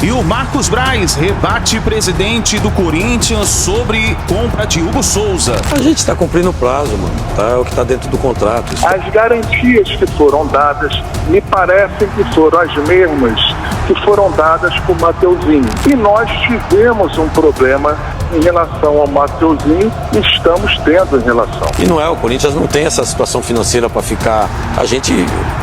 E o Marcos Braz rebate presidente do Corinthians sobre compra de Hugo Souza. A gente está cumprindo o prazo, mano. Tá? É o que está dentro do contrato. As garantias que foram dadas me parecem que foram as mesmas que foram dadas por Mateuzinho. E nós tivemos um problema em relação ao Mateuzinho e estamos tendo em relação. E não é, o Corinthians não tem essa situação financeira para ficar...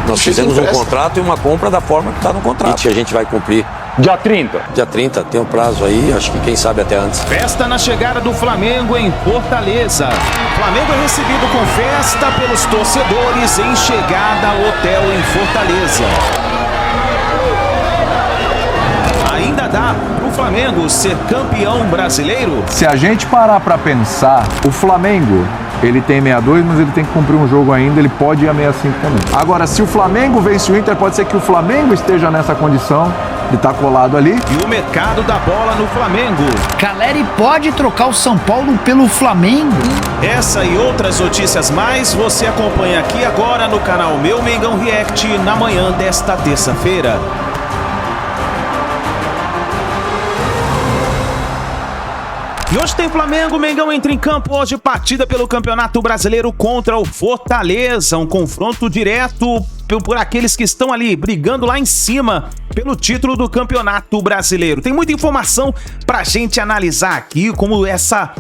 Nós fizemos um contrato e uma compra da forma que está no contrato. E a gente vai cumprir. Dia 30. Dia 30, tem um prazo aí, acho que quem sabe até antes. Festa na chegada do Flamengo em Fortaleza. Flamengo é recebido com festa pelos torcedores em chegada ao hotel em Fortaleza. Ainda dá pro Flamengo ser campeão brasileiro? Se a gente parar para pensar, o Flamengo, ele tem 62, mas ele tem que cumprir um jogo ainda, ele pode ir a 65 também. Agora, se o Flamengo vence o Inter, pode ser que o Flamengo esteja nessa condição de estar colado ali. E o mercado da bola no Flamengo. Caleri pode trocar o São Paulo pelo Flamengo? Essa e outras notícias mais você acompanha aqui agora no canal Meu Mengão React na manhã desta terça-feira. E hoje tem Flamengo, Mengão entra em campo hoje, partida pelo Campeonato Brasileiro contra o Fortaleza, um confronto direto por aqueles que estão ali brigando lá em cima pelo título do Campeonato Brasileiro. Tem muita informação pra gente analisar aqui, como essa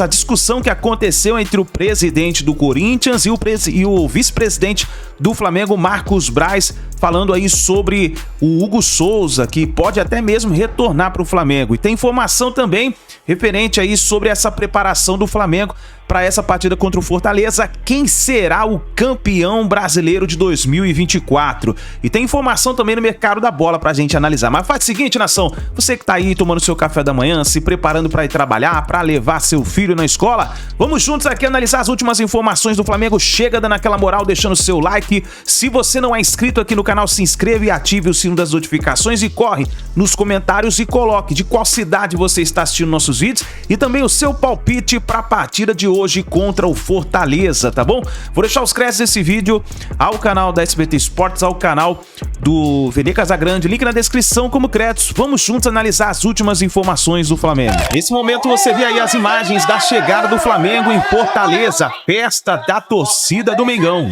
discussão que aconteceu entre o presidente do Corinthians e o vice-presidente do Flamengo, Marcos Braz, falando aí sobre o Hugo Souza, que pode até mesmo retornar para o Flamengo. E tem informação também referente aí sobre essa preparação do Flamengo para essa partida contra o Fortaleza. Quem será o campeão brasileiro de 2024? E tem informação também no mercado da bola pra gente analisar. Mas faz o seguinte, nação, você que tá aí tomando seu café da manhã, se preparando para ir trabalhar, para levar seu filho na escola, vamos juntos aqui analisar as últimas informações do Flamengo. Chega dando aquela moral, deixando seu like. Se você não é inscrito aqui no canal, se inscreva e ative o sino das notificações e corre nos comentários e coloque de qual cidade você está assistindo nossos vídeos e também o seu palpite para a partida de hoje contra o Fortaleza, tá bom? Vou deixar os créditos desse vídeo ao canal da SBT Esportes, ao canal do Vene Casagrande, link na descrição como créditos. Vamos juntos analisar as últimas informações do Flamengo. Nesse momento você vê aí as imagens da chegada do Flamengo em Fortaleza, festa da torcida do Mengão.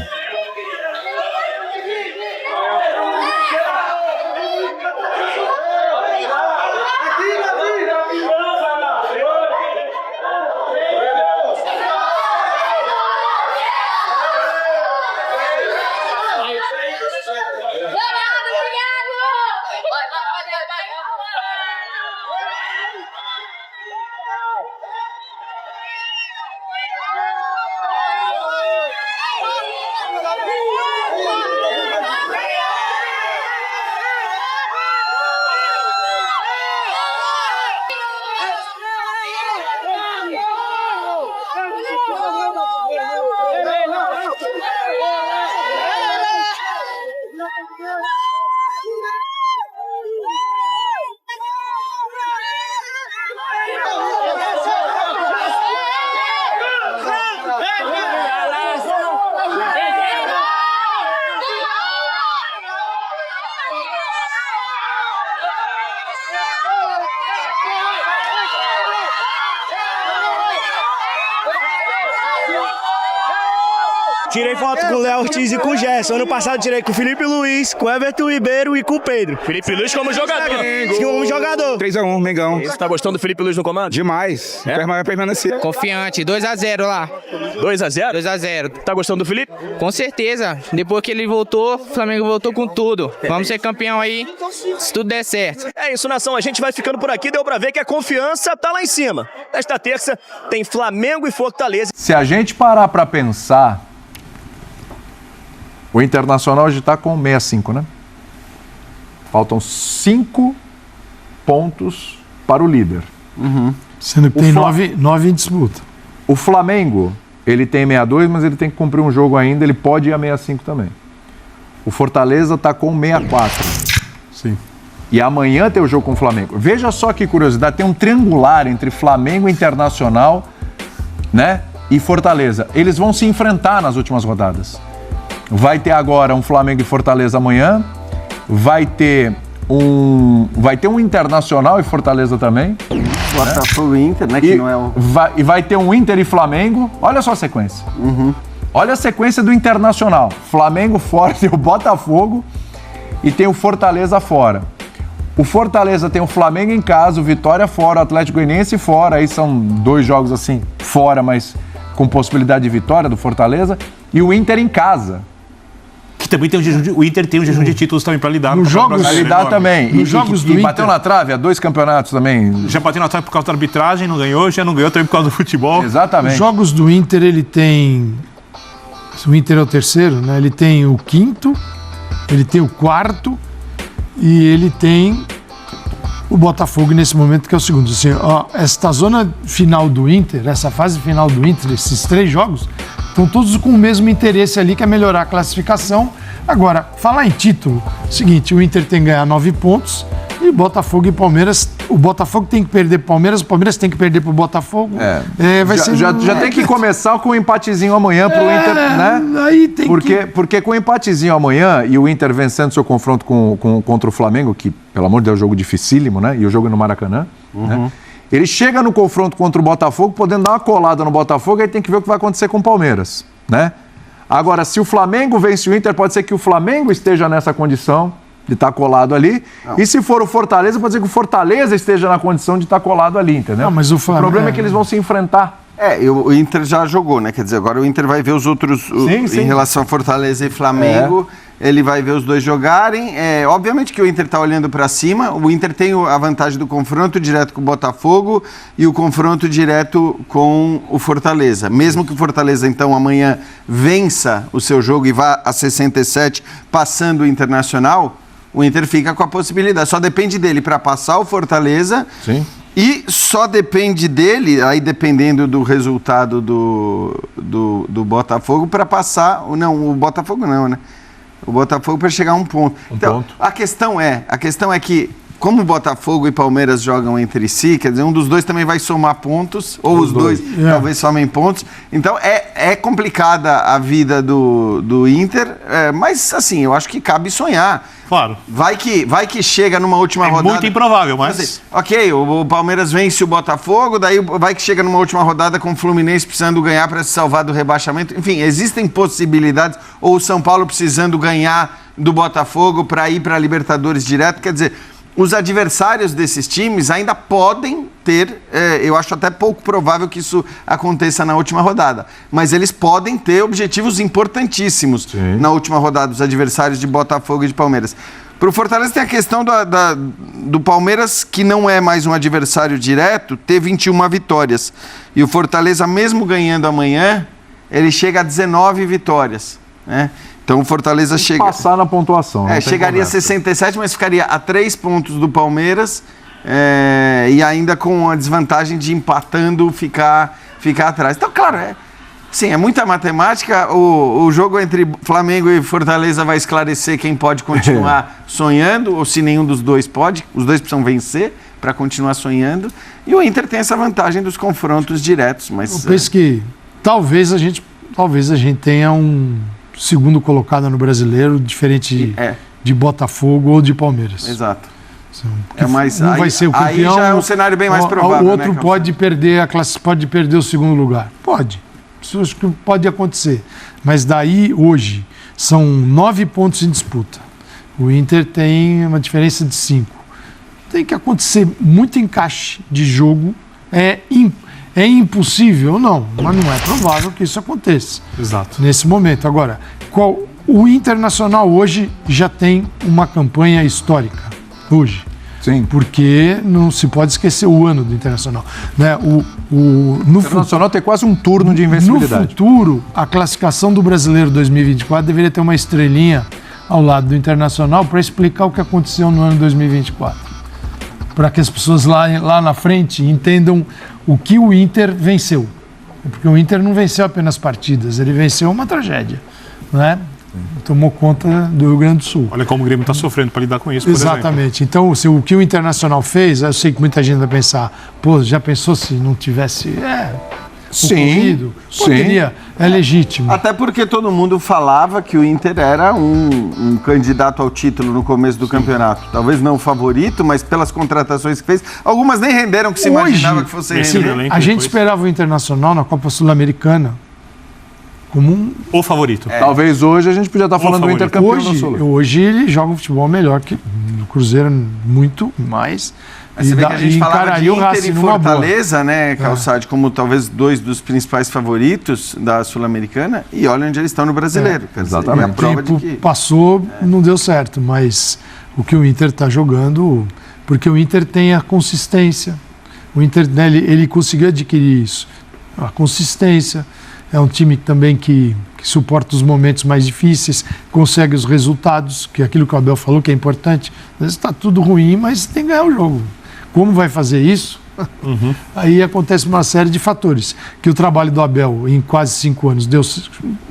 Tirei foto com o Léo Ortiz e com o Gerson. Ano passado tirei com o Felipe Luiz, com o Everton Ribeiro e com o Pedro. Felipe Luiz como jogador. Como jogador. 3-1, Mengão. Você tá gostando do Felipe Luiz no comando? Demais. Vai permanecer. Confiante, 2-0 lá. 2-0? 2-0. Tá gostando do Felipe? Com certeza. Depois que ele voltou, o Flamengo voltou com tudo. Vamos ser campeão aí, se tudo der certo. É isso, nação. A gente vai ficando por aqui. Deu pra ver que a confiança tá lá em cima. Nesta terça tem Flamengo e Fortaleza. Se a gente parar para pensar, o Internacional hoje está com 65, né? Faltam 5 pontos para o líder. Sendo que tem 9 em disputa. O Flamengo, ele tem 62, mas ele tem que cumprir um jogo ainda, ele pode ir a 65 também. O Fortaleza está com 64. Sim. E amanhã tem o jogo com o Flamengo. Veja só que curiosidade, tem um triangular entre Flamengo, Internacional, né, e Fortaleza. Eles vão se enfrentar nas últimas rodadas. Vai ter agora um Flamengo e Fortaleza amanhã, vai ter vai ter um Internacional e Fortaleza também. Botafogo e Inter, né? Que não é o... vai ter um Inter e Flamengo. Olha só a sequência. Olha a sequência do Internacional. Flamengo fora, tem o Botafogo e tem o Fortaleza fora. O Fortaleza tem o Flamengo em casa, o Vitória fora, o Atlético Goianiense fora. Aí são 2 jogos assim, fora, mas com possibilidade de vitória do Fortaleza. E o Inter em casa. Que também tem o Inter tem um jejum de títulos também para lidar. Nos jogos lidar também. Nos jogos do Inter. Bateu na trave, há 2 campeonatos também. Já bateu na trave por causa da arbitragem, não ganhou, já não ganhou também por causa do futebol. Exatamente. Os jogos do Inter, ele tem... O Inter é o terceiro, né? Ele tem o 5º, ele tem o 4º e ele tem o Botafogo nesse momento, que é o segundo. Assim, ó, esta zona final do Inter, essa fase final do Inter, esses 3 jogos, estão todos com o mesmo interesse ali, que é melhorar a classificação. Agora, falar em título, seguinte, o Inter tem que ganhar 9 pontos e Botafogo e Palmeiras, o Botafogo tem que perder pro Palmeiras, o Palmeiras tem que perder pro Botafogo. Já tem que começar com um empatezinho amanhã pro Inter, né? Aí tem porque com o empatezinho amanhã e o Inter vencendo seu confronto contra o Flamengo, que, pelo amor de Deus, é um jogo dificílimo, né? E o jogo é no Maracanã, né? Ele chega no confronto contra o Botafogo, podendo dar uma colada no Botafogo, aí tem que ver o que vai acontecer com o Palmeiras, né? Agora, se o Flamengo vence o Inter, pode ser que o Flamengo esteja nessa condição de estar colado ali. Não. E se for o Fortaleza, pode ser que o Fortaleza esteja na condição de estar colado ali, entendeu? Não, mas o problema é que eles vão se enfrentar. O Inter já jogou, né? Quer dizer, agora o Inter vai ver os outros, sim. Em relação a Fortaleza e Flamengo, ele vai ver os dois jogarem. Obviamente que o Inter está olhando para cima, o Inter tem a vantagem do confronto direto com o Botafogo e o confronto direto com o Fortaleza. Mesmo que o Fortaleza, então, amanhã vença o seu jogo e vá a 67, passando o Internacional, o Inter fica com a possibilidade. Só depende dele para passar o Fortaleza. Sim. E só depende dele, aí dependendo do resultado do Botafogo, para passar... Não, o Botafogo não, né? O Botafogo para chegar a 1 ponto. Então, a questão é que, como o Botafogo e Palmeiras jogam entre si, quer dizer, um dos dois também vai somar pontos, ou os dois talvez somem pontos. Então, é complicada a vida do Inter, mas, assim, eu acho que cabe sonhar. Claro. Vai que chega numa última rodada... muito improvável, mas... Ok, o Palmeiras vence o Botafogo, daí vai que chega numa última rodada com o Fluminense precisando ganhar para se salvar do rebaixamento. Enfim, existem possibilidades, ou o São Paulo precisando ganhar do Botafogo para ir para a Libertadores direto. Quer dizer, os adversários desses times ainda podem ter, eu acho até pouco provável que isso aconteça na última rodada, mas eles podem ter objetivos importantíssimos na última rodada, os adversários de Botafogo e de Palmeiras. Para o Fortaleza tem a questão do Palmeiras, que não é mais um adversário direto, ter 21 vitórias. E o Fortaleza, mesmo ganhando amanhã, ele chega a 19 vitórias, né? Então o Fortaleza chega... passar na pontuação. Chegaria a 67, mas ficaria a 3 pontos do Palmeiras e ainda com a desvantagem de empatando ficar atrás. Então, claro, é muita matemática. O jogo entre Flamengo e Fortaleza vai esclarecer quem pode continuar sonhando, ou se nenhum dos dois pode. Os dois precisam vencer para continuar sonhando. E o Inter tem essa vantagem dos confrontos diretos. Mas eu penso que talvez a gente tenha um segundo colocado no Brasileiro, diferente de Botafogo ou de Palmeiras. Exato. Um vai ser o campeão. Aí já é um cenário bem mais provável. O outro pode perder a classe, pode perder o segundo lugar. Pode. Isso acho que pode acontecer. Mas daí, hoje, são 9 pontos em disputa. O Inter tem uma diferença de 5. Tem que acontecer muito encaixe de jogo. É impossível? Não, mas não é provável que isso aconteça. Exato. Nesse momento. Agora, o Internacional hoje já tem uma campanha histórica. Hoje. Sim. Porque não se pode esquecer o ano do Internacional. Né? O Internacional tem quase um turno de invencibilidade. No futuro, a classificação do Brasileiro 2024 deveria ter uma estrelinha ao lado do Internacional para explicar o que aconteceu no ano 2024. Para que as pessoas lá na frente entendam o que o Inter venceu. Porque o Inter não venceu apenas partidas, ele venceu uma tragédia, né? Tomou conta do Rio Grande do Sul. Olha como o Grêmio está sofrendo para lidar com isso, Exatamente. Então, o que o Internacional fez, eu sei que muita gente vai pensar, já pensou se não tivesse... ocorrido. Poderia, é legítimo. Até porque todo mundo falava que o Inter era um candidato ao título no começo do campeonato. Talvez não o favorito, mas pelas contratações que fez, algumas nem renderam o que se imaginava que fosse render. A gente esperava o Internacional na Copa Sul-Americana como o favorito. Talvez hoje a gente podia estar falando do Inter campeão da Sul. Hoje ele joga um futebol melhor que o Cruzeiro, muito mais. Mas você vê que a gente falava de Inter e Fortaleza, né, Calçade, como talvez dois dos principais favoritos da Sul-Americana, e olha onde eles estão no Brasileiro. Exatamente. O tempo passou, não deu certo, mas o que o Inter está jogando, porque o Inter tem a consistência, o Inter, né, ele conseguiu adquirir isso, a consistência, é um time também que suporta os momentos mais difíceis, consegue os resultados, que é aquilo que o Abel falou que é importante. Às vezes está tudo ruim, mas tem que ganhar o jogo. Como vai fazer isso? Aí acontece uma série de fatores, que o trabalho do Abel em quase 5 anos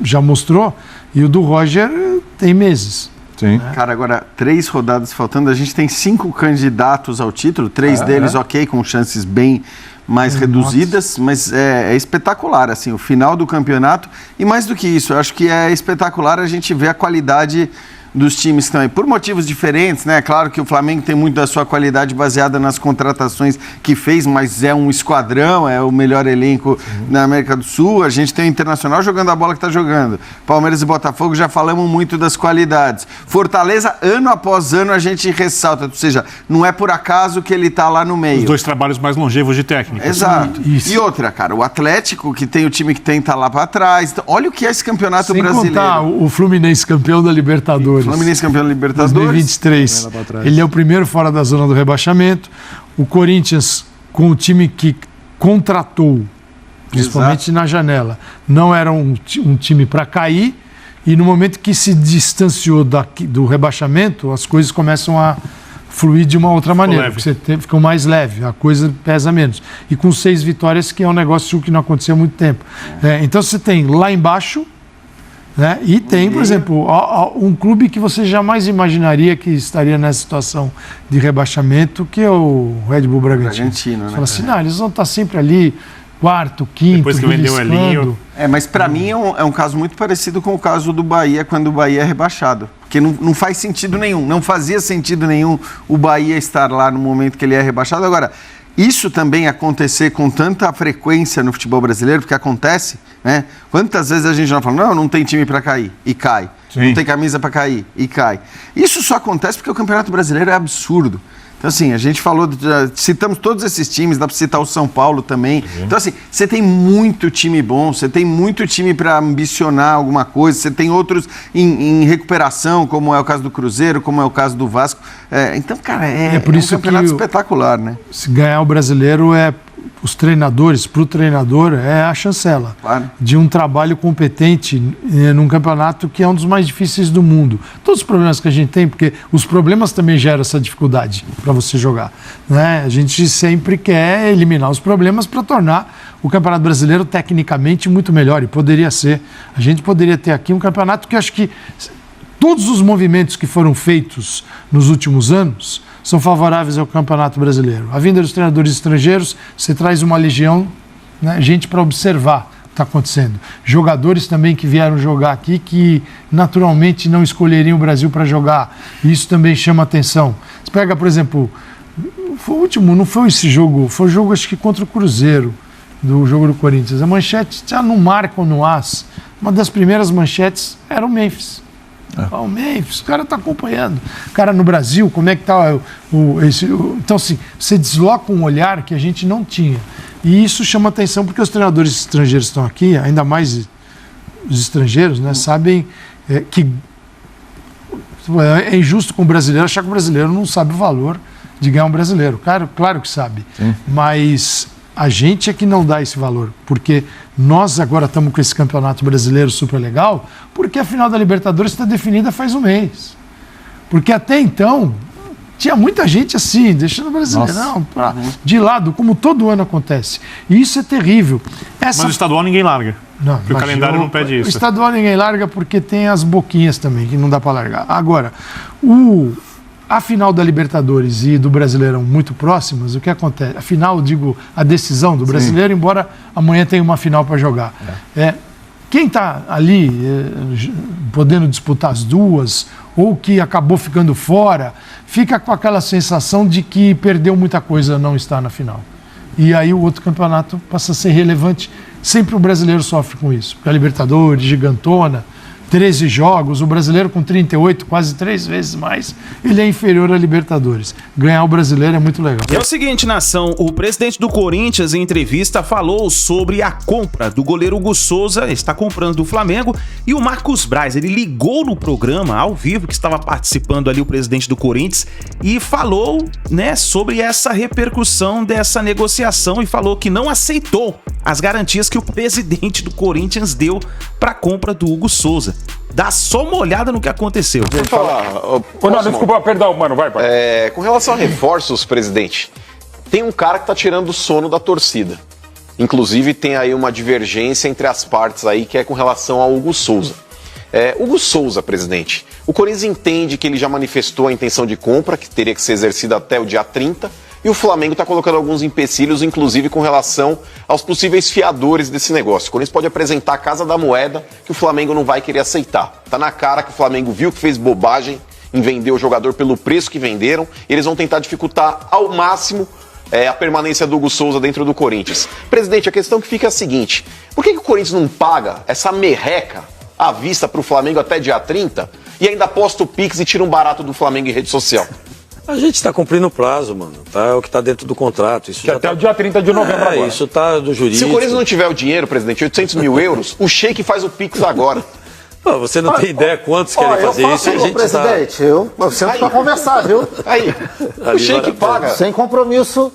já mostrou, e o do Roger tem meses. Sim. Cara, agora 3 rodadas faltando, a gente tem 5 candidatos ao título, 3 deles ok, com chances bem mais reduzidas, mas é espetacular, assim, o final do campeonato, e mais do que isso, eu acho que é espetacular a gente ver a qualidade dos times que estão aí, por motivos diferentes, né? Claro que o Flamengo tem muito da sua qualidade baseada nas contratações que fez, mas é um esquadrão, é o melhor elenco na América do Sul. A gente tem o Internacional jogando a bola que está jogando. Palmeiras e Botafogo já falamos muito das qualidades. Fortaleza, ano após ano, a gente ressalta, ou seja, não é por acaso que ele está lá no meio. Os 2 trabalhos mais longevos de técnico. Exato. E outra, cara, o Atlético, que tem o time que tem, tá lá para trás. Então, olha o que é esse campeonato brasileiro. Sem contar o Fluminense campeão da Libertadores. Fluminense campeão da Libertadores. 2023. Ele é o primeiro fora da zona do rebaixamento. O Corinthians, com o time que contratou, principalmente na janela, não era um time para cair. E no momento que se distanciou do rebaixamento, as coisas começam a fluir de uma outra maneira. Porque você fica mais leve, a coisa pesa menos. E com 6 vitórias, que é um negócio que não aconteceu há muito tempo. Então você tem lá embaixo, né? E tem, por exemplo, um clube que você jamais imaginaria que estaria nessa situação de rebaixamento, que é o Red Bull Bragantino. Você fala assim, não, eles vão estar sempre ali, quarto, quinto, depois que vendeu o Elinho. Mas para mim é um caso muito parecido com o caso do Bahia, quando o Bahia é rebaixado. Porque não faz sentido nenhum, não fazia sentido nenhum o Bahia estar lá no momento que ele é rebaixado. Agora, isso também acontecer com tanta frequência no futebol brasileiro, porque acontece, né? Quantas vezes a gente já fala, não tem time para cair, e cai. Sim. Não tem camisa para cair, e cai. Isso só acontece porque o Campeonato Brasileiro é absurdo. Então, assim, a gente falou, citamos todos esses times, dá para citar o São Paulo também. Então, assim, você tem muito time bom, você tem muito time para ambicionar alguma coisa, você tem outros em recuperação, como é o caso do Cruzeiro, como é o caso do Vasco. Então, cara, é por isso um campeonato espetacular, né? Se ganhar o brasileiro os treinadores, para o treinador, é a chancela de um trabalho competente num campeonato que é um dos mais difíceis do mundo. Todos os problemas que a gente tem, porque os problemas também geram essa dificuldade para você jogar, né? A gente sempre quer eliminar os problemas para tornar o Campeonato Brasileiro tecnicamente muito melhor, e poderia ser. A gente poderia ter aqui um campeonato que acho que todos os movimentos que foram feitos nos últimos anos são favoráveis ao Campeonato Brasileiro. A vinda dos treinadores estrangeiros, você traz uma legião, né, gente para observar o que está acontecendo. Jogadores também que vieram jogar aqui, que naturalmente não escolheriam o Brasil para jogar. Isso também chama atenção. Você pega, por exemplo, foi o último, não foi esse jogo, foi o jogo acho que contra o Cruzeiro, do jogo do Corinthians. A manchete já não marca no AS. Uma das primeiras manchetes era o Memphis. O Memphis, o cara está acompanhando. O cara no Brasil, como é que está então, assim, você desloca um olhar que a gente não tinha. E isso chama atenção porque os treinadores estrangeiros estão aqui, ainda mais os estrangeiros, né, sabem que é injusto com o brasileiro achar que o brasileiro não sabe o valor de ganhar um brasileiro. Claro que sabe. Sim. Mas a gente é que não dá esse valor, porque nós agora estamos com esse campeonato brasileiro super legal, porque a final da Libertadores está definida faz um mês. Porque até então, tinha muita gente assim, deixando o Brasileirão de lado, como todo ano acontece. E isso é terrível. Mas o estadual ninguém larga. Não, porque o calendário não pede isso. O estadual ninguém larga porque tem as boquinhas também, que não dá para largar. Agora, o a final da Libertadores e do Brasileirão muito próximas, o que acontece? A final, digo, a decisão do Brasileiro, embora amanhã tenha uma final para jogar. Quem está ali podendo disputar as duas, ou que acabou ficando fora, fica com aquela sensação de que perdeu muita coisa não estar na final. E aí o outro campeonato passa a ser relevante. Sempre o brasileiro sofre com isso. Porque a Libertadores, gigantona, 13 jogos, o brasileiro com 38, quase 3 vezes mais, ele é inferior à Libertadores. Ganhar o brasileiro é muito legal. E é o seguinte, nação, o presidente do Corinthians, em entrevista, falou sobre a compra do goleiro Hugo Souza, está comprando do Flamengo, e o Marcos Braz, ele ligou no programa, ao vivo, que estava participando ali o presidente do Corinthians, e falou, né, sobre essa repercussão dessa negociação, e falou que não aceitou as garantias que o presidente do Corinthians deu para a compra do Hugo Souza. Dá só uma olhada no que aconteceu. Deixa eu falar. Não, desculpa, perdão, mano, vai. Com relação a reforços, presidente, tem um cara que tá tirando o sono da torcida. Inclusive, tem aí uma divergência entre as partes aí, que é com relação ao Hugo Souza. Hugo Souza, presidente, o Corinthians entende que ele já manifestou a intenção de compra, que teria que ser exercida até o dia 30, e o Flamengo está colocando alguns empecilhos, inclusive com relação aos possíveis fiadores desse negócio. O Corinthians pode apresentar a Casa da Moeda, que o Flamengo não vai querer aceitar. Tá na cara que o Flamengo viu que fez bobagem em vender o jogador pelo preço que venderam, e eles vão tentar dificultar ao máximo a permanência do Hugo Souza dentro do Corinthians. Presidente, a questão que fica é a seguinte: por que o Corinthians não paga essa merreca à vista para o Flamengo até dia 30 e ainda posta o Pix e tira um barato do Flamengo em rede social? A gente está cumprindo o prazo, mano. Tá? É o que está dentro do contrato. Isso que até o dia 30 de novembro agora. Isso está do jurídico. Se o Corinthians não tiver o dinheiro, presidente, 800 mil euros, o Sheik faz o Pix agora. Pô, você não tem ideia quantos querem fazer isso. A gente presidente, eu sento para conversar, viu? Aí, o Sheik paga. Sem compromisso.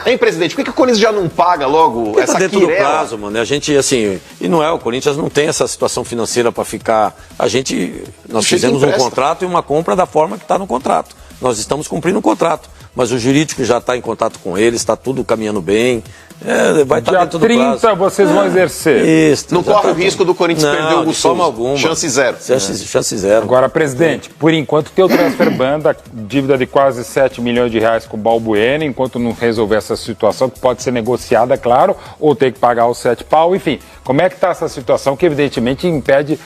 Hein, presidente, por que o Corinthians já não paga logo essa dentro do prazo, mano. A gente, assim, e não é, o Corinthians não tem essa situação financeira para ficar. Nós fizemos um contrato e uma compra da forma que está no contrato. Nós estamos cumprindo o contrato, mas o jurídico já está em contato com eles, está tudo caminhando bem. Vai estar dentro do prazo. Dia 30 vocês vão exercer. Isso, não corre o risco do Corinthians perder o Hugo Souza. Alguma. Chance zero. Chance zero. Agora, presidente, por enquanto tem o transfer ban, dívida de quase 7 milhões de reais com o Balbuena, enquanto não resolver essa situação, que pode ser negociada, claro, ou ter que pagar os 7 pau, enfim. Como é que está essa situação que evidentemente impede,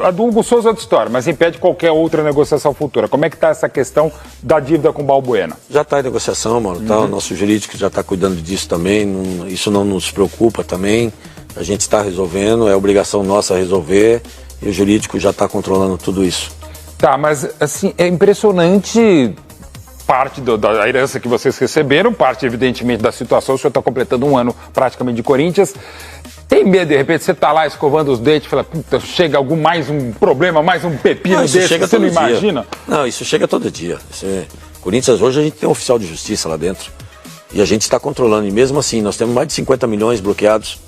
a do Hugo Souza é outra história, mas impede qualquer outra negociação futura. Como é que está essa questão da dívida com o Balbuena? Já está em negociação, mano. Tá? O nosso jurídico já está cuidando disso também. Isso não nos preocupa também. A gente está resolvendo, é obrigação nossa resolver e o jurídico já está controlando tudo isso. Tá, mas assim, é impressionante parte da herança que vocês receberam, parte evidentemente da situação. O senhor está completando um ano praticamente de Corinthians. Tem medo, de repente, você está lá escovando os dentes e fala, puta, chega mais um problema, mais um pepino desse, você não imagina? Não, isso chega todo dia. Corinthians, hoje a gente tem um oficial de justiça lá dentro. E a gente está controlando. E mesmo assim, nós temos mais de 50 milhões bloqueados.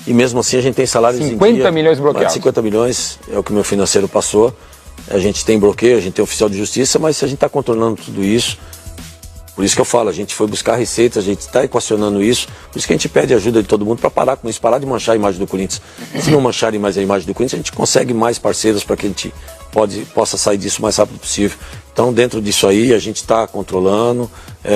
E mesmo assim a gente tem salários em dia. 50 milhões bloqueados? Mais de 50 milhões é o que o meu financeiro passou. A gente tem bloqueio, a gente tem oficial de justiça, mas a gente está controlando tudo isso. Por isso que eu falo, a gente foi buscar receitas, a gente está equacionando isso. Por isso que a gente pede ajuda de todo mundo para parar com isso, parar de manchar a imagem do Corinthians. Se não mancharem mais a imagem do Corinthians, a gente consegue mais parceiros para que a gente possa sair disso o mais rápido possível. Então, dentro disso aí, a gente está controlando.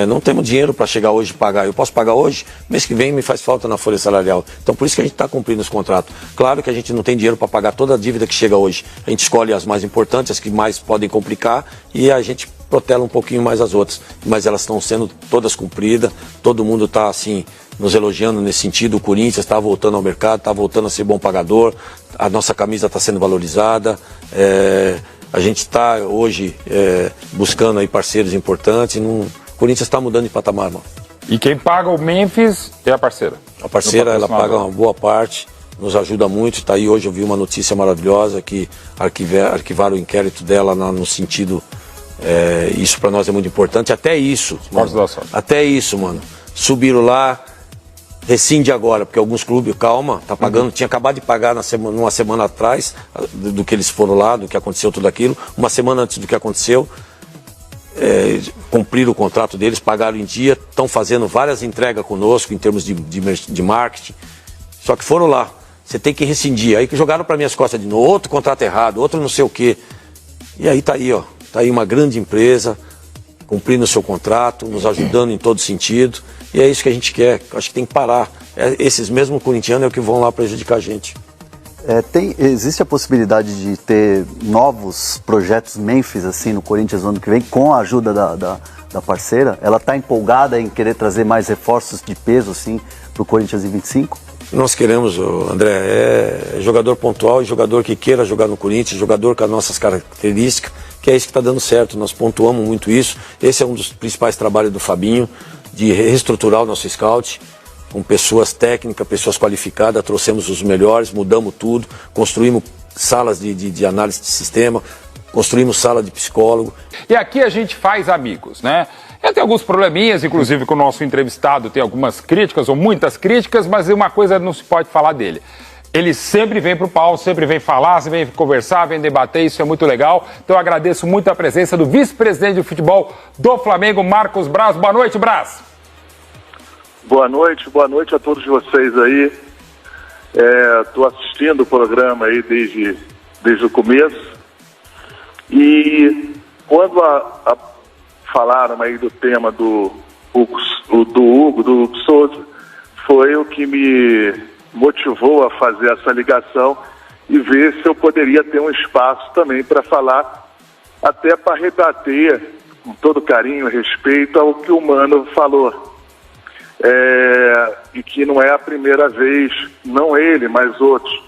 Não temos dinheiro para chegar hoje e pagar. Eu posso pagar hoje, mês que vem me faz falta na folha salarial. Então, por isso que a gente está cumprindo os contratos. Claro que a gente não tem dinheiro para pagar toda a dívida que chega hoje. A gente escolhe as mais importantes, as que mais podem complicar, e a gente protela um pouquinho mais as outras. Mas elas estão sendo todas cumpridas. Todo mundo está, assim, nos elogiando nesse sentido. O Corinthians está voltando ao mercado, está voltando a ser bom pagador. A nossa camisa está sendo valorizada. A gente está hoje buscando aí parceiros importantes. O Corinthians está mudando de patamar, mano. E quem paga o Memphis é a parceira? A parceira, ela paga uma boa parte, nos ajuda muito. Tá aí, hoje eu vi uma notícia maravilhosa que arquivaram o inquérito dela no sentido... isso para nós é muito importante. Até isso, mano. Subiram lá, rescinde agora, porque alguns clubes, calma, tá pagando, tinha acabado de pagar numa semana atrás do que eles foram lá, do que aconteceu tudo aquilo, uma semana antes do que aconteceu, cumpriram o contrato deles, pagaram em dia, estão fazendo várias entregas conosco em termos de marketing, só que foram lá, você tem que rescindir, aí que jogaram para minhas costas de novo, outro contrato errado, outro não sei o quê, e aí tá aí, ó. Está aí uma grande empresa, cumprindo o seu contrato, nos ajudando em todo sentido. E é isso que a gente quer. Acho que tem que parar. Esses mesmos corintianos é o que vão lá prejudicar a gente. Existe a possibilidade de ter novos projetos Memphis assim no Corinthians no ano que vem, com a ajuda da parceira? Ela está empolgada em querer trazer mais reforços de peso assim, para o Corinthians em 25? Nós queremos, André, jogador pontual e jogador que queira jogar no Corinthians, jogador com as nossas características, que é isso que está dando certo. Nós pontuamos muito isso. Esse é um dos principais trabalhos do Fabinho, de reestruturar o nosso scout, com pessoas técnicas, pessoas qualificadas, trouxemos os melhores, mudamos tudo, construímos salas de análise de sistema, construímos sala de psicólogo. E aqui a gente faz amigos, né? Tem alguns probleminhas, inclusive com o nosso entrevistado tem algumas críticas, ou muitas críticas, mas uma coisa não se pode falar dele. Ele sempre vem pro pau, sempre vem falar, sempre vem conversar, vem debater, isso é muito legal. Então eu agradeço muito a presença do vice-presidente de futebol do Flamengo, Marcos Braz. Boa noite, Braz. Boa noite a todos vocês aí. Estou assistindo o programa aí desde o começo. E quando falaram aí do tema do Hugo Souza, foi o que me motivou a fazer essa ligação e ver se eu poderia ter um espaço também para falar, até para rebater com todo carinho e respeito ao que o Mano falou. E que não é a primeira vez, não ele, mas outros,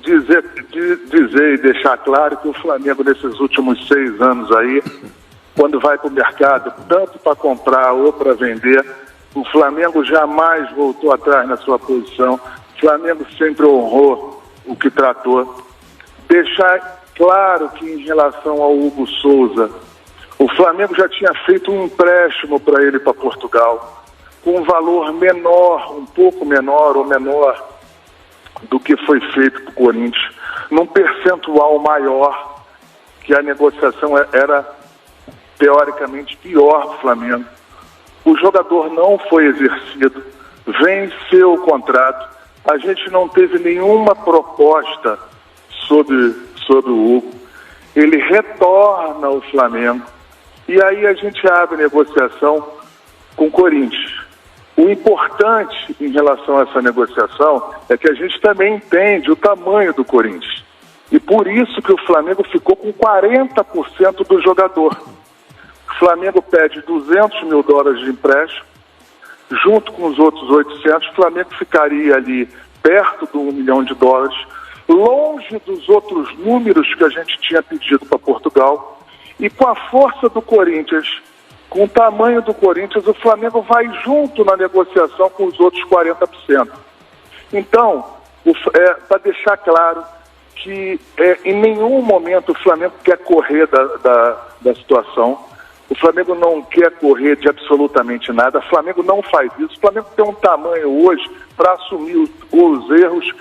dizer e deixar claro que o Flamengo nesses últimos 6 anos aí, quando vai para o mercado, tanto para comprar ou para vender, o Flamengo jamais voltou atrás na sua posição. O Flamengo sempre honrou o que tratou. Deixar claro que em relação ao Hugo Souza, o Flamengo já tinha feito um empréstimo para ele para Portugal, com um valor menor, um pouco menor ou menor do que foi feito para o Corinthians, num percentual maior, que a negociação era teoricamente pior para o Flamengo. O jogador não foi exercido, venceu o contrato, a gente não teve nenhuma proposta sobre o Hugo, ele retorna ao Flamengo, e aí a gente abre negociação com o Corinthians. O importante em relação a essa negociação é que a gente também entende o tamanho do Corinthians. E por isso que o Flamengo ficou com 40% do jogador. O Flamengo pede $200 mil de empréstimo, junto com os outros 800, o Flamengo ficaria ali perto do $1 milhão, longe dos outros números que a gente tinha pedido para Portugal, e com a força do Corinthians, com o tamanho do Corinthians, o Flamengo vai junto na negociação com os outros 40%. Então, para deixar claro que em nenhum momento o Flamengo quer correr da situação, o Flamengo não quer correr de absolutamente nada, o Flamengo não faz isso, o Flamengo tem um tamanho hoje para assumir os erros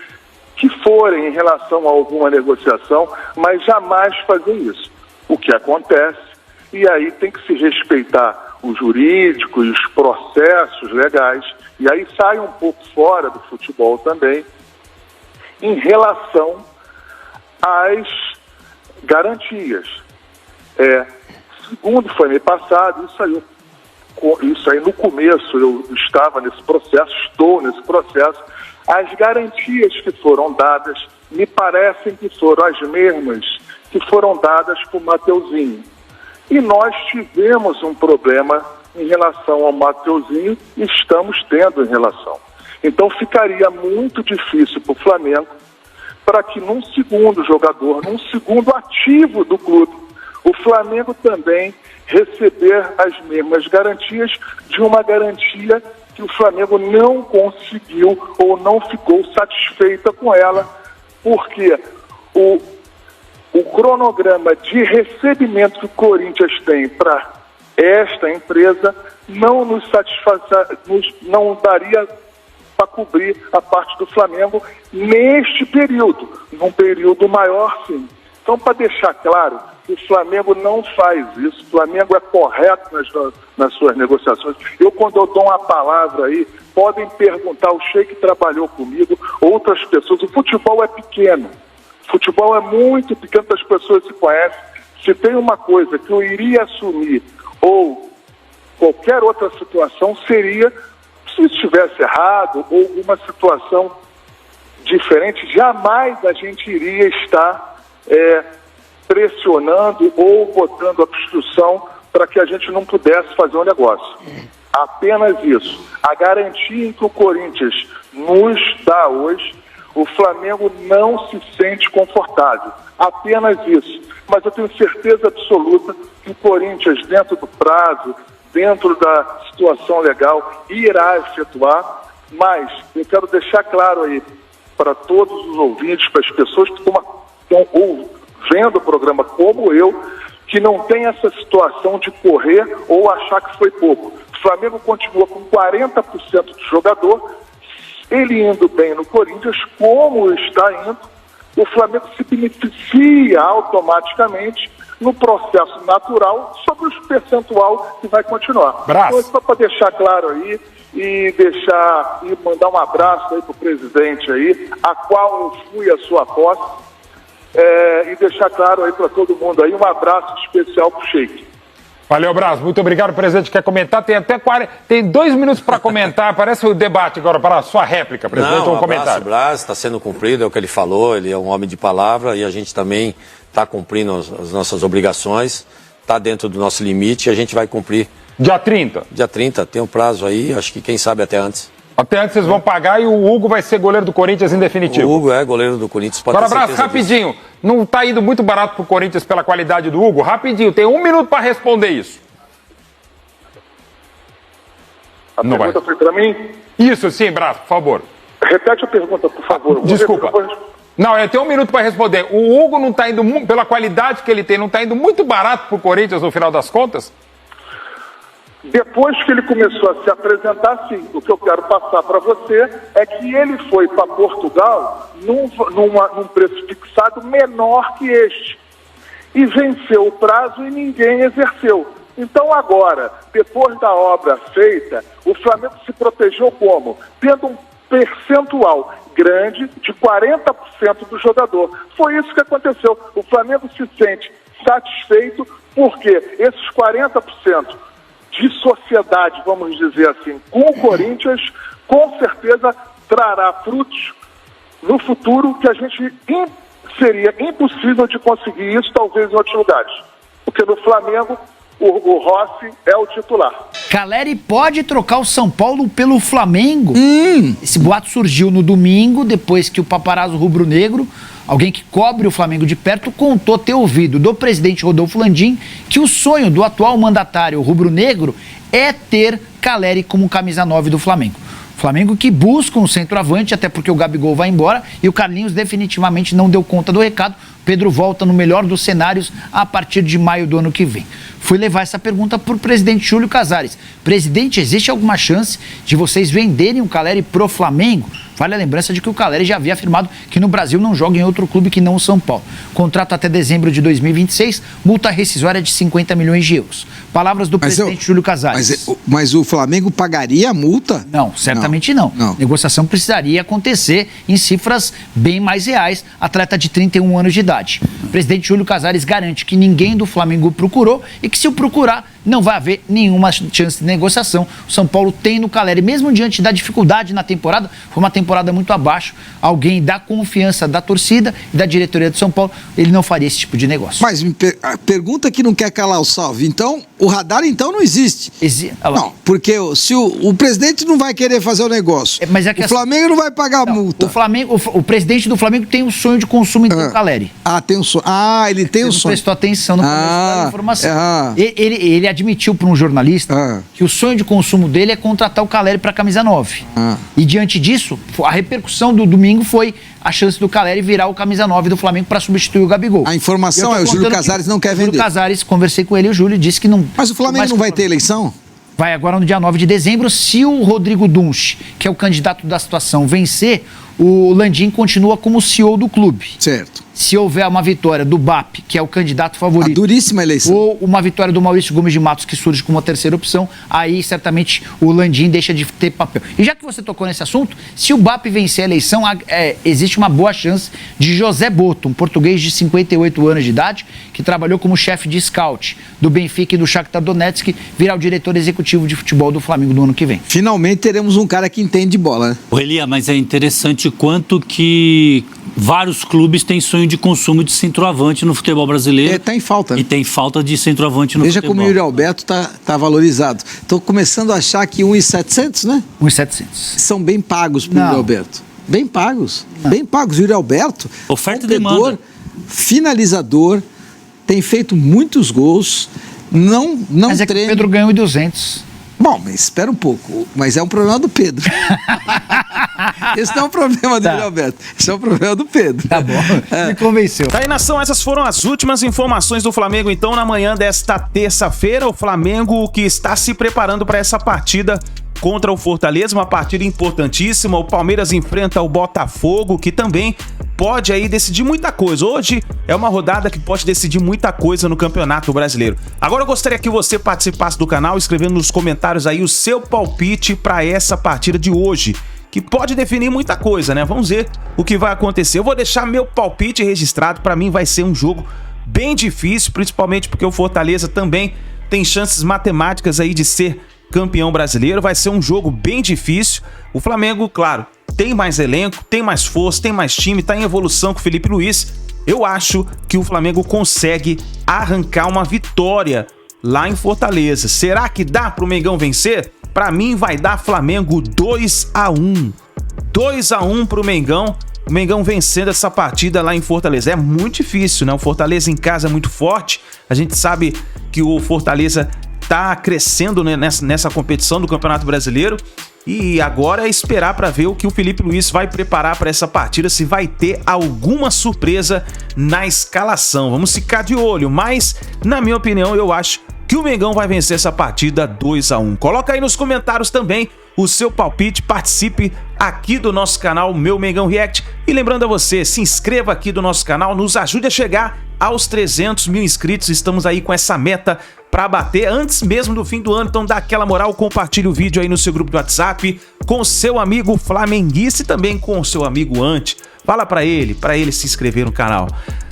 que forem em relação a alguma negociação, mas jamais fazer isso. O que acontece, e aí tem que se respeitar o jurídico e os processos legais, e aí sai um pouco fora do futebol também, em relação às garantias. Segundo foi mês passado, isso aí no começo eu estava nesse processo, estou nesse processo, as garantias que foram dadas me parecem que foram as mesmas que foram dadas por Mateuzinho. E nós tivemos um problema em relação ao Mateuzinho e estamos tendo em relação. Então ficaria muito difícil para o Flamengo, para que num segundo jogador, num segundo ativo do clube, o Flamengo também receber as mesmas garantias de uma garantia que o Flamengo não conseguiu ou não ficou satisfeita com ela, porque o cronograma de recebimento que o Corinthians tem para esta empresa não nos não daria para cobrir a parte do Flamengo neste período, num período maior sim. Então, para deixar claro, o Flamengo não faz isso, o Flamengo é correto nas suas negociações. Quando eu dou uma palavra aí, podem perguntar, o Sheik trabalhou comigo, outras pessoas, o futebol é pequeno. Futebol é muito pequeno, as pessoas se conhecem, Se tem uma coisa que eu iria assumir, ou qualquer outra situação, seria, se estivesse errado, ou alguma situação diferente, jamais a gente iria estar pressionando ou botando obstrução para que a gente não pudesse fazer um negócio. Apenas isso. A garantia que o Corinthians nos dá hoje, o Flamengo não se sente confortável. Apenas isso. Mas eu tenho certeza absoluta que o Corinthians, dentro do prazo, dentro da situação legal, irá efetuar. Mas eu quero deixar claro aí para todos os ouvintes, para as pessoas que estão vendo o programa como eu, que não tem essa situação de correr ou achar que foi pouco. O Flamengo continua com 40% do jogador, ele indo bem no Corinthians, como está indo, o Flamengo se beneficia automaticamente no processo natural sobre o percentual que vai continuar. Então, só para deixar claro aí e mandar um abraço aí para o presidente aí, a qual eu fui a sua posse, e deixar claro aí para todo mundo aí, um abraço especial para o Sheik. Valeu, Braz. Muito obrigado, presidente. Quer comentar? Tem até 2 minutos para comentar. Parece o debate agora para a sua réplica, presidente, ou um comentário. O Braz está sendo cumprido, é o que ele falou, ele é um homem de palavra e a gente também está cumprindo as nossas obrigações, está dentro do nosso limite e a gente vai cumprir. Dia 30? Dia 30, tem um prazo aí, acho que quem sabe até antes. Até antes vocês vão pagar e o Hugo vai ser goleiro do Corinthians em definitivo. O Hugo é goleiro do Corinthians. Agora, Braz, rapidinho. Não está indo muito barato pro Corinthians pela qualidade do Hugo? Rapidinho, tem 1 minuto para responder isso. A pergunta foi para mim? Isso, sim, Braz, por favor. Repete a pergunta, por favor. Desculpa. Não, tem 1 minuto para responder. O Hugo não está indo, pela qualidade que ele tem, não está indo muito barato pro Corinthians no final das contas? Depois que ele começou a se apresentar, sim. O que eu quero passar para você é que ele foi para Portugal num preço fixado menor que este. E venceu o prazo e ninguém exerceu. Então agora, depois da obra feita, o Flamengo se protegeu como? Tendo um percentual grande de 40% do jogador. Foi isso que aconteceu. O Flamengo se sente satisfeito porque esses 40% de sociedade, vamos dizer assim, com o Corinthians, com certeza trará frutos no futuro que a gente seria impossível de conseguir isso, talvez em outros lugares. Porque no Flamengo, o Rossi é o titular. Caleri pode trocar o São Paulo pelo Flamengo? Esse boato surgiu no domingo, depois que o paparazzo rubro-negro, alguém que cobre o Flamengo de perto, contou ter ouvido do presidente Rodolfo Landim que o sonho do atual mandatário rubro-negro é ter Caleri como camisa 9 do Flamengo. Flamengo que busca um centroavante, até porque o Gabigol vai embora e o Carlinhos definitivamente não deu conta do recado. Pedro volta no melhor dos cenários a partir de maio do ano que vem. Fui levar essa pergunta para o presidente Júlio Casares. Presidente, existe alguma chance de vocês venderem o Caleri pro Flamengo? Vale a lembrança de que o Caleri já havia afirmado que no Brasil não joga em outro clube que não o São Paulo. Contrato até dezembro de 2026, multa rescisória de 50 milhões de euros. Palavras do presidente Júlio Casares. Mas o Flamengo pagaria a multa? Não, certamente não. Negociação precisaria acontecer em cifras bem mais reais. Atleta de 31 anos de idade. O presidente Júlio Casares garante que ninguém do Flamengo procurou e que se o procurar, não vai haver nenhuma chance de negociação. O São Paulo tem no Caleri, mesmo diante da dificuldade na temporada, foi uma temporada muito abaixo, alguém da confiança da torcida e da diretoria do São Paulo, ele não faria esse tipo de negócio. Mas a pergunta que não quer calar o salve, então, o radar então não existe. Não, porque se o presidente não vai querer fazer o negócio, mas o Flamengo não vai pagar a multa. O presidente do Flamengo tem um sonho de consumo do Caleri. Tem um sonho. Ele tem um sonho. Você não prestou atenção no começo da informação. Ele admitiu para um jornalista que o sonho de consumo dele é contratar o Caleri para a camisa 9. E diante disso, a repercussão do domingo foi a chance do Caleri virar o camisa 9 do Flamengo para substituir o Gabigol. A informação é o Júlio Casares não quer vender. O Júlio Casares, conversei com ele, o Júlio disse que não... Mas o Flamengo não vai ter eleição? Vai agora no dia 9 de dezembro, se o Rodrigo Dunch, que é o candidato da situação, vencer, o Landim continua como CEO do clube. Certo. Se houver uma vitória do BAP, que é o candidato favorito... A duríssima eleição. Ou uma vitória do Maurício Gomes de Matos, que surge como uma terceira opção, aí certamente o Landim deixa de ter papel. E já que você tocou nesse assunto, se o BAP vencer a eleição, existe uma boa chance de José Boto, um português de 58 anos de idade, que trabalhou como chefe de scout do Benfica e do Shakhtar Donetsk, virar o diretor executivo de futebol do Flamengo no ano que vem. Finalmente teremos um cara que entende de bola, né? Ô Elia, mas é interessante quanto que vários clubes têm sonho de consumo de centroavante no futebol brasileiro. Tá em falta, né? E tem falta de centroavante no futebol. Veja como o Yuri Alberto tá valorizado. Estou começando a achar que 1.700, né? 1.700. São bem pagos pro Yuri Alberto. Bem pagos. Bem pagos. Yuri Alberto, oferta e demanda. Finalizador, tem feito muitos gols, não mas é treina. Que o Pedro ganhou 200. Bom, mas espera um pouco. Mas é um problema do Pedro. Esse não é um problema do Yuri Alberto. Esse é um problema do Pedro. Tá bom. Me convenceu. Tá aí, nação, essas foram as últimas informações do Flamengo. Então, na manhã desta terça-feira, o Flamengo que está se preparando para essa partida contra o Fortaleza, uma partida importantíssima. O Palmeiras enfrenta o Botafogo, que também pode aí decidir muita coisa. Hoje é uma rodada que pode decidir muita coisa no Campeonato Brasileiro. Agora eu gostaria que você participasse do canal, escrevendo nos comentários aí o seu palpite para essa partida de hoje, que pode definir muita coisa, né? Vamos ver o que vai acontecer. Eu vou deixar meu palpite registrado. Para mim vai ser um jogo bem difícil, principalmente porque o Fortaleza também tem chances matemáticas aí de ser campeão brasileiro. Vai ser um jogo bem difícil. O Flamengo, claro, tem mais elenco, tem mais força, tem mais time, tá em evolução com o Felipe Luiz. Eu acho que o Flamengo consegue arrancar uma vitória lá em Fortaleza. Será que dá pro Mengão vencer? Pra mim vai dar Flamengo 2-1. 2-1 pro Mengão. O Mengão vencendo essa partida lá em Fortaleza. É muito difícil, né? O Fortaleza em casa é muito forte. A gente sabe que o Fortaleza tá crescendo, né, nessa competição do Campeonato Brasileiro. E agora é esperar para ver o que o Felipe Luiz vai preparar para essa partida, se vai ter alguma surpresa na escalação. Vamos ficar de olho, mas na minha opinião eu acho que o Mengão vai vencer essa partida 2-1. Coloca aí nos comentários também o seu palpite, participe aqui do nosso canal Meu Mengão React. E lembrando a você, se inscreva aqui do nosso canal, nos ajude a chegar aos 300 mil inscritos. Estamos aí com essa meta para bater antes mesmo do fim do ano, então dá aquela moral, compartilhe o vídeo aí no seu grupo do WhatsApp, com o seu amigo flamenguista e também com o seu amigo Ante. Fala para ele se inscrever no canal.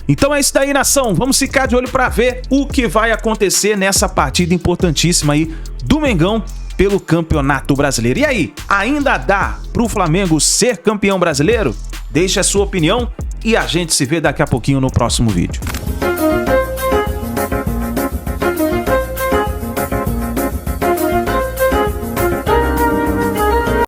Então é isso daí, nação, vamos ficar de olho para ver o que vai acontecer nessa partida importantíssima aí do Mengão pelo Campeonato Brasileiro. E aí, ainda dá pro Flamengo ser campeão brasileiro? Deixe a sua opinião e a gente se vê daqui a pouquinho no próximo vídeo.